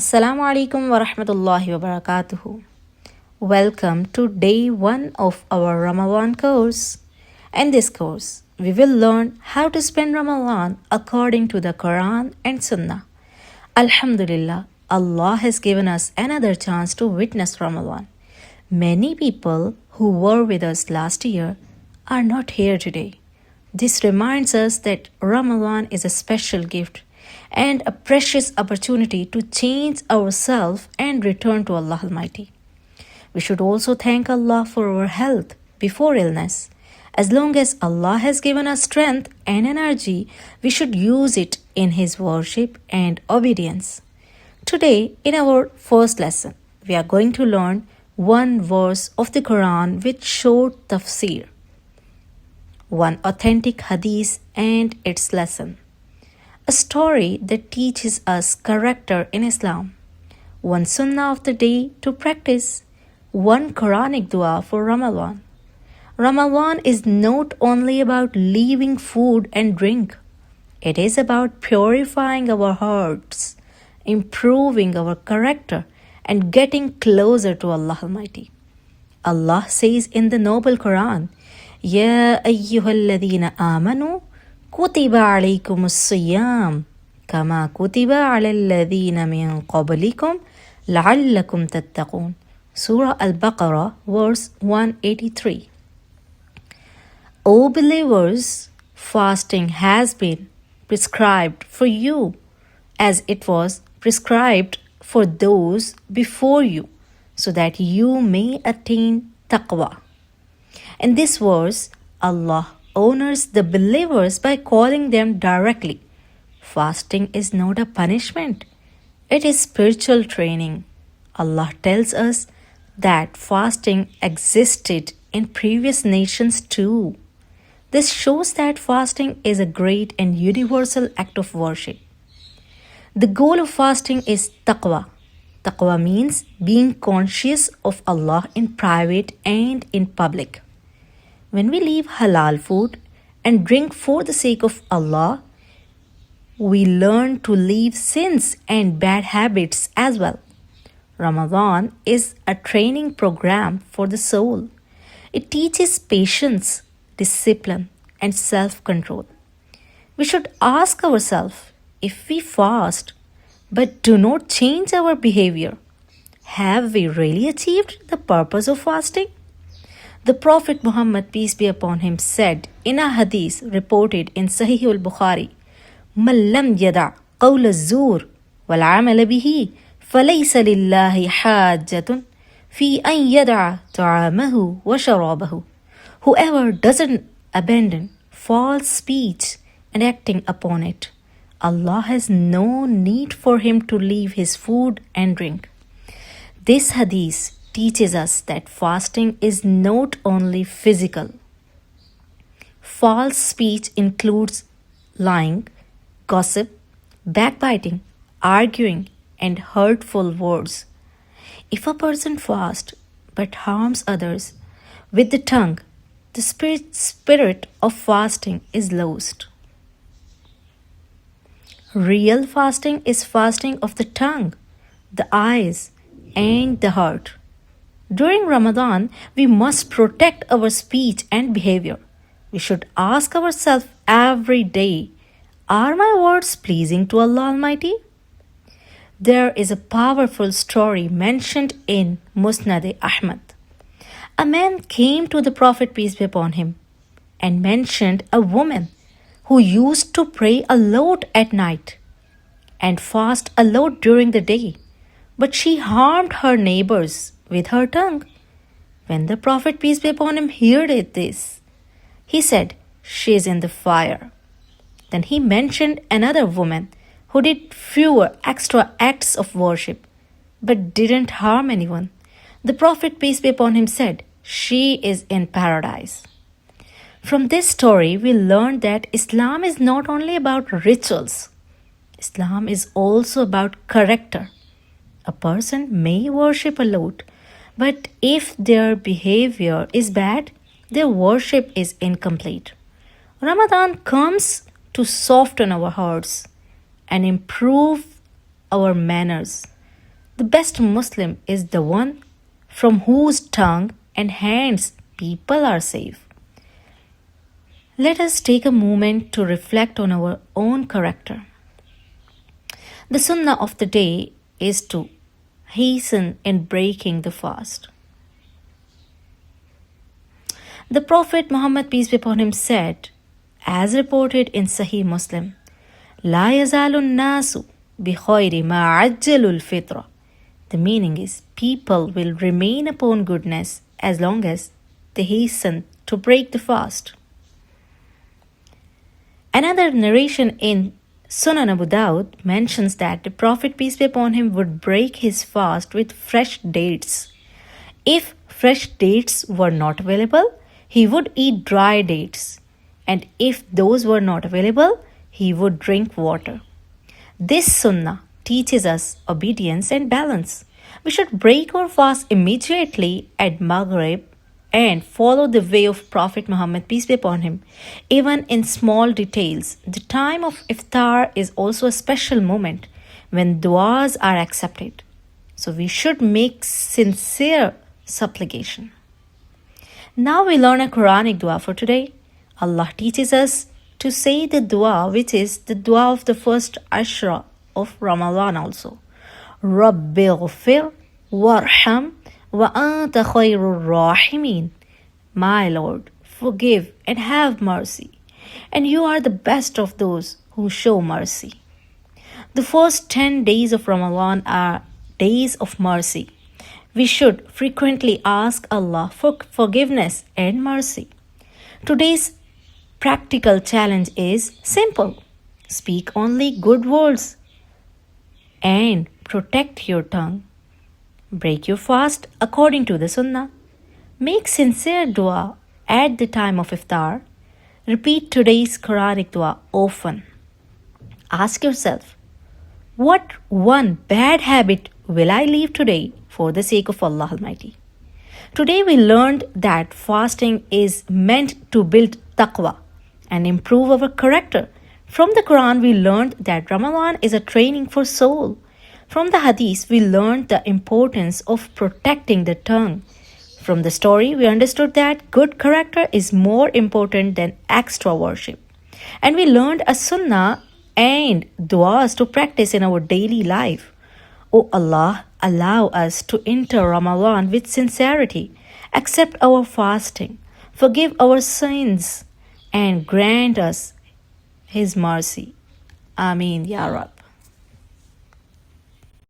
Assalamu alaikum wa rahmatullahi wa barakatuhu. Welcome to day 1 of our Ramadan course. In this course, we will learn how to spend Ramadan according to the Quran and Sunnah. Alhamdulillah, Allah has given us another chance to witness Ramadan. Many people who were with us last year are not here today. This reminds us that Ramadan is a special gift and a precious opportunity to change ourselves and return to Allah Almighty. We should also thank Allah for our health before illness. As long as Allah has given us strength and energy, we should use it in His worship and obedience. Today, in our first lesson, we are going to learn one verse of the Quran with short tafsir, one authentic hadith and its lesson, a story that teaches us character in Islam, one sunnah of the day to practice, one Quranic dua for Ramadan. Ramadan is not only about leaving food and drink, it is about purifying our hearts, improving our character, and getting closer to Allah Almighty. Allah says in the noble Quran, Ya ayyuhalladhina amanu kutiba alaykumus siyam kama kutiba ala alladhina min qablikum la'allakum tattaqun. Surah Al-Baqarah, verse 183. O believers, fasting has been prescribed for you as it was prescribed for those before you, so that you may attain taqwa. In this verse, Allah honors the believers by calling them directly. Fasting is not a punishment, it is spiritual training. Allah tells us that fasting existed in previous nations too. This shows that fasting is a great and universal act of worship. The goal of fasting is taqwa. Taqwa means being conscious of Allah in private and in public. When we leave halal food and drink for the sake of Allah, we learn to leave sins and bad habits as well. Ramadan is a training program for the soul. It teaches patience, discipline, and self-control. We should ask ourselves, if we fast but do not change our behavior, have we really achieved the purpose of fasting? The Prophet Muhammad, peace be upon him, said in a hadith reported in Sahih al-Bukhari, مَنْ لَمْ يَدَعْ قَوْلَ الزُّورِ وَالْعَمَلَ بِهِ فَلَيْسَ لِلَّهِ حَاجَّةٌ فِي أَنْ يَدَعَ طَعَامَهُ وَشَرَابَهُ. Whoever doesn't abandon false speech and acting upon it, Allah has no need for him to leave his food and drink. This hadith teaches us that fasting is not only physical. False speech includes lying, gossip, backbiting, arguing, and hurtful words. If a person fasts but harms others with the tongue, the spirit of fasting is lost. Real fasting is fasting of the tongue, the eyes, and the heart. During Ramadan, we must protect our speech and behavior. We should ask ourselves every day, are my words pleasing to Allah Almighty? There is a powerful story mentioned in Musnad Ahmad. A man came to the Prophet, peace be upon him, and mentioned a woman who used to pray a lot at night and fast a lot during the day, but she harmed her neighbors with her tongue. When the Prophet, peace be upon him, heard this, he said, she is in the fire. Then he mentioned another woman who did fewer extra acts of worship but didn't harm anyone. The Prophet, peace be upon him, said, she is in paradise. From this story, we learned that Islam is not only about rituals. Islam is also about character. A person may worship a lot, but if their behavior is bad, their worship is incomplete. Ramadan comes to soften our hearts and improve our manners. The best Muslim is the one from whose tongue and hands people are safe. Let us take a moment to reflect on our own character. The sunnah of the day is to hasten in breaking the fast. The Prophet Muhammad, peace be upon him, said, as reported in Sahih Muslim, لا يزال الناس بخير ما عجلوا الفطرة. The meaning is, people will remain upon goodness as long as they hasten to break the fast. Another narration in Sunan Abu Dawud mentions that the Prophet, peace be upon him, would break his fast with fresh dates. If fresh dates were not available, he would eat dry dates. And if those were not available, he would drink water. This sunnah teaches us obedience and balance. We should break our fast immediately at Maghrib and follow the way of Prophet Muhammad, peace be upon him. Even in small details, the time of iftar is also a special moment when du'as are accepted. So we should make sincere supplication. Now we learn a Quranic dua for today. Allah teaches us to say the dua, which is the dua of the first Ashra of Ramadan also. Rabbi ghfir warham wa anta khairur rahimin. My Lord, forgive and have mercy, and you are the best of those who show mercy. The first 10 days of Ramadan are days of mercy. We should frequently ask Allah for forgiveness and mercy. Today's practical challenge is simple. Speak only good words and protect your tongue. Break your fast according to the Sunnah. Make sincere dua at the time of iftar. Repeat today's Quranic dua often. Ask yourself, what one bad habit will I leave today for the sake of Allah Almighty? Today we learned that fasting is meant to build taqwa and improve our character. From the Quran we learned that Ramadan is a training for soul. From the Hadith we learned the importance of protecting the tongue. From the story we understood that good character is more important than extra worship. And we learned a sunnah and du'as to practice in our daily life. O Allah, allow us to enter Ramadan with sincerity, accept our fasting, forgive our sins, and grant us His mercy. Ameen, Ya Rab.